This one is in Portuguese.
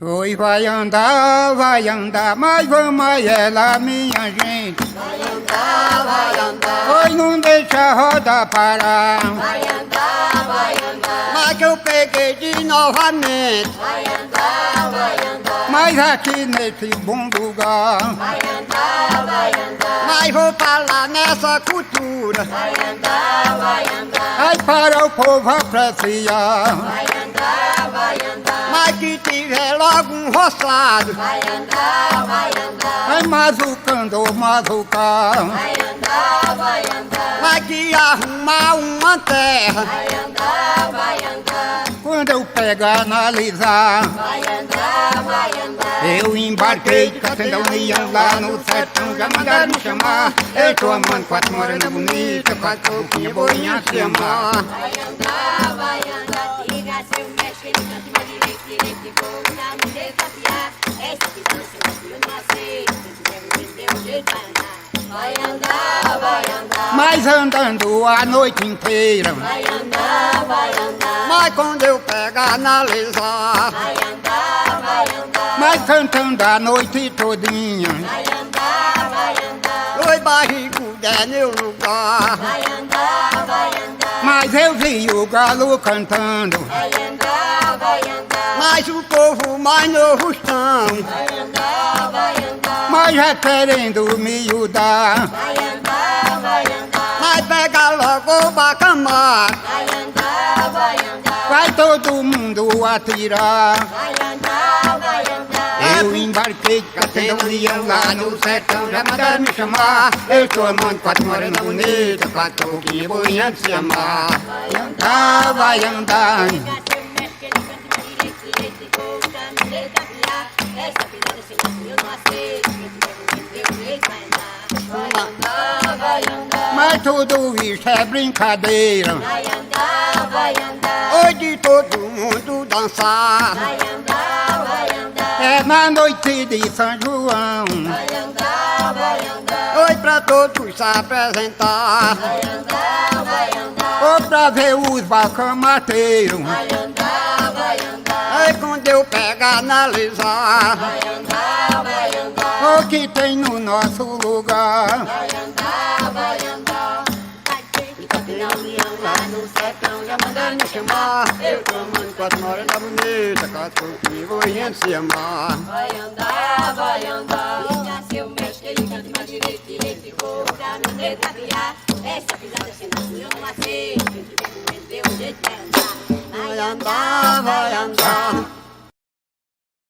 Oi, vai andar, mas vamos ela, minha gente. Vai andar, vai andar. Oi, não deixa a roda parar. Vai andar, vai andar. Mas eu peguei de novamente. Vai andar, vai andar. Mas aqui nesse bom lugar. Vai andar, vai andar. Mas vou falar nessa cultura. Vai andar, vai andar. Aí para o povo apreciar. Vai andar, vai andar. Mas que tiver logo um roçado. Vai andar, vai andar. Aí mazucando, mazucar. Vai andar, vai andar. Mas que arrumar uma terra. Vai andar, vai andar. Quando eu pegar, analisar. Vai andar, vai andar. Eu embarquei de Cacenda União lá no sertão, já mandaram me chamar. Eu tô amando quatro morenas bonitas, quatro pouquinhas boinhas se amar. Vai andar, vai andar. Diga seu mestre, ele canta mais direito, vou dar no desafiar. Essa pisada se nasceu, eu não aceito. Se tiver um jeito, um jeito, vai andar. Vai andar, vai andar. Mas andando a noite inteira. Vai andar, vai andar. Mas quando eu pegar, analisar. Vai andar, vai andar. Mas cantando a noite todinha. Vai andar, vai andar. Oi, barrigudo é meu lugar. Vai andar, vai andar. Mas eu vi o galo cantando. Vai andar, vai andar. Mas o povo mais novo estão. Vai andar, vai andar. Mas já querendo me ajudar. Vai andar, vai andar. Mas pega logo o bacamar. Vai andar, vai andar. Vai todo mundo atirar. Vai andar, vai andar. Eu embarquei de Cacenda União lá no sertão, já mandaram me chamar. Eu tô amando quatro morenas bonitas, quatro pouquinhas boinhas de se amar. Vai andar, vai andar. Diga seu mestre, ele canta mais direito, vou dar no desafiar. Essa pisada sem nascer, eu não aceito. Se tiver um jeito, vai andar. Vai andar, vai andar. Mas tudo isso é brincadeira. Vai andar, vai andar. Hoje todo mundo dançar. Vai andar, vai andar. É na noite de São João. Vai andar, vai andar. Oi, pra todos se apresentar. Vai andar, vai andar. Ou pra ver os bacamateiros. Vai andar, vai andar. Aí quando eu pegar, analisar. Vai andar, vai andar. O que tem no nosso lugar. Vai andar, vai andar. E Campina União lá no sertão já mandaram me chamar. Eu tô amando quatro morenas bonitas, quatro pouquinhas boinhas de se amar. Vai andar, vai andar. Diga seu mestre, ele canta mais direito, vou dar no desafiar. Essa pisada sem nascer, eu não aceito. Se tiver um jeito, dê um jeito, vai andar. Vai andar, vai andar.